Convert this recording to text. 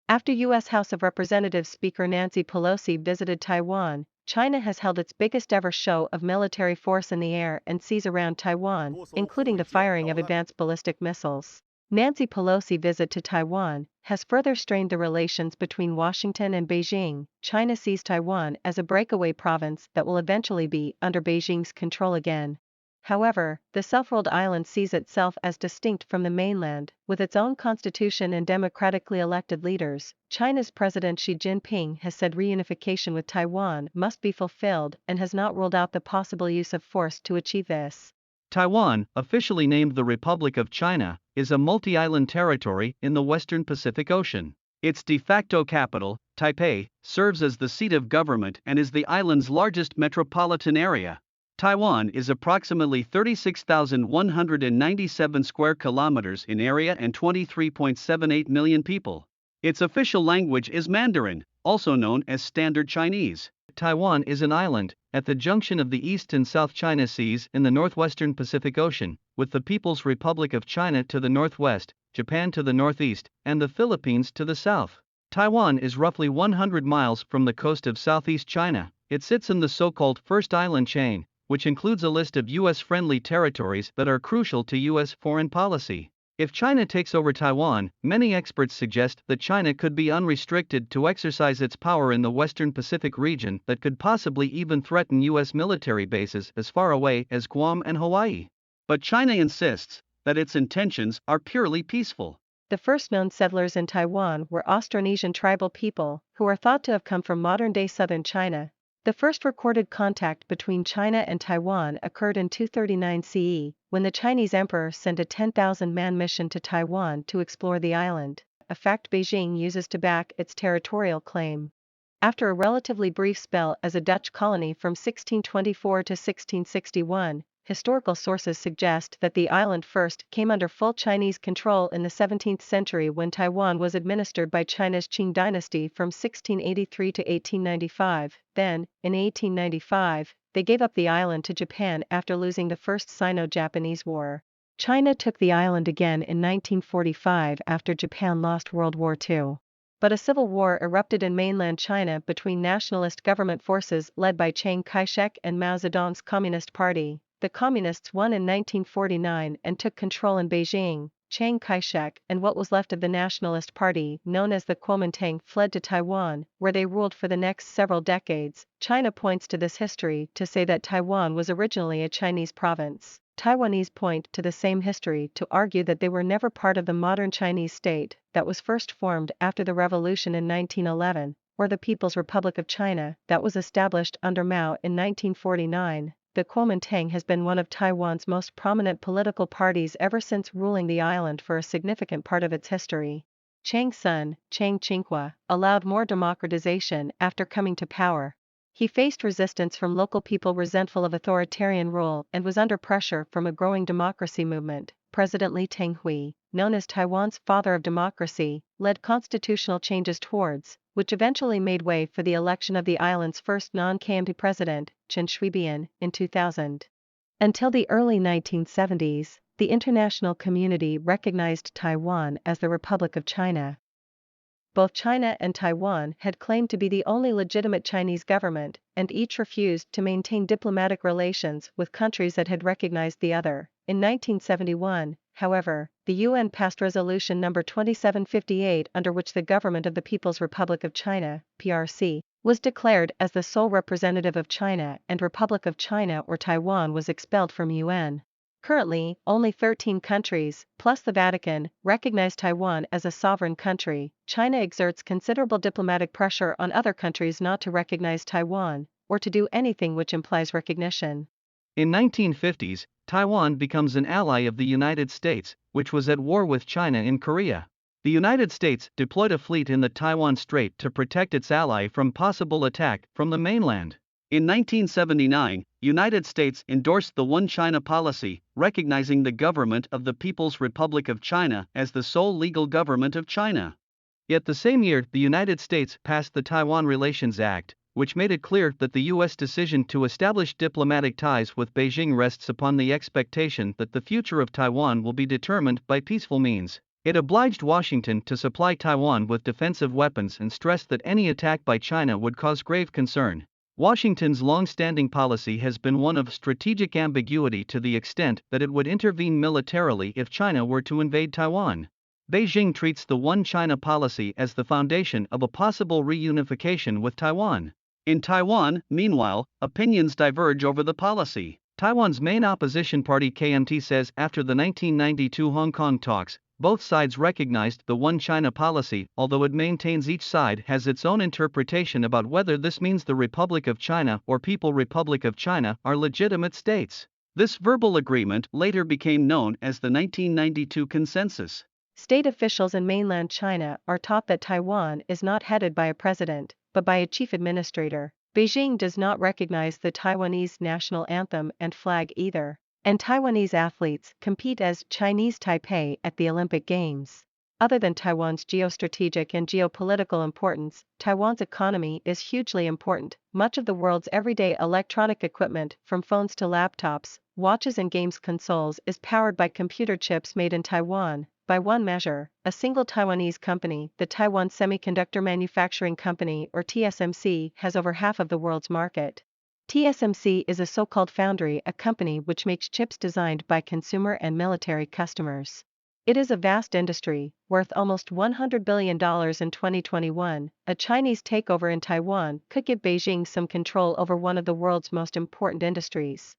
After U.S. House of Representatives Speaker Nancy Pelosi visited Taiwan, China has held its biggest ever show of military force in the air and seas around Taiwan, including the firing of advanced ballistic missiles. Nancy Pelosi's visit to Taiwan has further strained the relations between Washington and Beijing. China sees Taiwan as a breakaway province that will eventually be under Beijing's control again. However, the self-ruled island sees itself as distinct from the mainland, with its own constitution and democratically elected leaders. China's President Xi Jinping has said reunification with Taiwan must be fulfilled and has not ruled out the possible use of force to achieve this. Taiwan, officially named the Republic of China, is a multi-island territory in the western Pacific Ocean. Its de facto capital, Taipei, serves as the seat of government and is the island's largest metropolitan area. Taiwan is approximately 36,197 square kilometers in area and 23.78 million people. Its official language is Mandarin, also known as Standard Chinese. Taiwan is an island at the junction of the East and South China Seas in the northwestern Pacific Ocean, with the People's Republic of China to the northwest, Japan to the northeast, and the Philippines to the south. Taiwan is roughly 100 miles from the coast of southeast China. It sits in the so-called First Island Chain, which includes a list of U.S.-friendly territories that are crucial to U.S. foreign policy. If China takes over Taiwan, many experts suggest that China could be unrestricted to exercise its power in the Western Pacific region that could possibly even threaten U.S. military bases as far away as Guam and Hawaii. But China insists that its intentions are purely peaceful. The first known settlers in Taiwan were Austronesian tribal people, who are thought to have come from modern-day southern China. The first recorded contact between China and Taiwan occurred in 239 CE, when the Chinese emperor sent a 10,000-man mission to Taiwan to explore the island, a fact Beijing uses to back its territorial claim. After a relatively brief spell as a Dutch colony from 1624 to 1661, historical sources suggest that the island first came under full Chinese control in the 17th century when Taiwan was administered by China's Qing dynasty from 1683 to 1895. Then, in 1895, they gave up the island to Japan after losing the First Sino-Japanese War. China took the island again in 1945 after Japan lost World War II. But a civil war erupted in mainland China between nationalist government forces led by Chiang Kai-shek and Mao Zedong's Communist Party. The Communists won in 1949 and took control in Beijing. Chiang Kai-shek and what was left of the Nationalist Party, known as the Kuomintang, fled to Taiwan, where they ruled for the next several decades. China points to this history to say that Taiwan was originally a Chinese province. Taiwanese point to the same history to argue that they were never part of the modern Chinese state that was first formed after the revolution in 1911, or the People's Republic of China that was established under Mao in 1949. The Kuomintang has been one of Taiwan's most prominent political parties ever since ruling the island for a significant part of its history. Chiang's son, Chiang Ching-kuo, allowed more democratization after coming to power. He faced resistance from local people resentful of authoritarian rule and was under pressure from a growing democracy movement. President Lee Teng-hui, known as Taiwan's father of democracy, led constitutional changes towards, which eventually made way for the election of the island's first non-KMT president, Chen Shui-bian, in 2000. Until the early 1970s, the international community recognized Taiwan as the Republic of China. Both China and Taiwan had claimed to be the only legitimate Chinese government, and each refused to maintain diplomatic relations with countries that had recognized the other. In 1971, however, the UN passed Resolution No. 2758, under which the government of the People's Republic of China, PRC, was declared as the sole representative of China, and Republic of China or Taiwan was expelled from UN. Currently, only 13 countries, plus the Vatican, recognize Taiwan as a sovereign country. China exerts considerable diplomatic pressure on other countries not to recognize Taiwan, or to do anything which implies recognition. In 1950s, Taiwan becomes an ally of the United States, which was at war with China in Korea. The United States deployed a fleet in the Taiwan Strait to protect its ally from possible attack from the mainland. In 1979, United States endorsed the One China policy, recognizing the government of the People's Republic of China as the sole legal government of China. Yet the same year, the United States passed the Taiwan Relations Act, which made it clear that the U.S. decision to establish diplomatic ties with Beijing rests upon the expectation that the future of Taiwan will be determined by peaceful means. It obliged Washington to supply Taiwan with defensive weapons and stressed that any attack by China would cause grave concern. Washington's long-standing policy has been one of strategic ambiguity to the extent that it would intervene militarily if China were to invade Taiwan. Beijing treats the One China policy as the foundation of a possible reunification with Taiwan. In Taiwan, meanwhile, opinions diverge over the policy. Taiwan's main opposition party KMT says after the 1992 Hong Kong talks, both sides recognized the One China policy, although it maintains each side has its own interpretation about whether this means the Republic of China or People Republic of China are legitimate states. This verbal agreement later became known as the 1992 Consensus. State officials in mainland China are taught that Taiwan is not headed by a president, but by a chief administrator. Beijing does not recognize the Taiwanese national anthem and flag either, and Taiwanese athletes compete as Chinese Taipei at the Olympic Games. Other than Taiwan's geostrategic and geopolitical importance, Taiwan's economy is hugely important. Much of the world's everyday electronic equipment, from phones to laptops, watches and games consoles, is powered by computer chips made in Taiwan. By one measure, a single Taiwanese company, the Taiwan Semiconductor Manufacturing Company or TSMC, has over half of the world's market. TSMC is a so-called foundry, a company which makes chips designed by consumer and military customers. It is a vast industry, worth almost $100 billion in 2021. A Chinese takeover in Taiwan could give Beijing some control over one of the world's most important industries.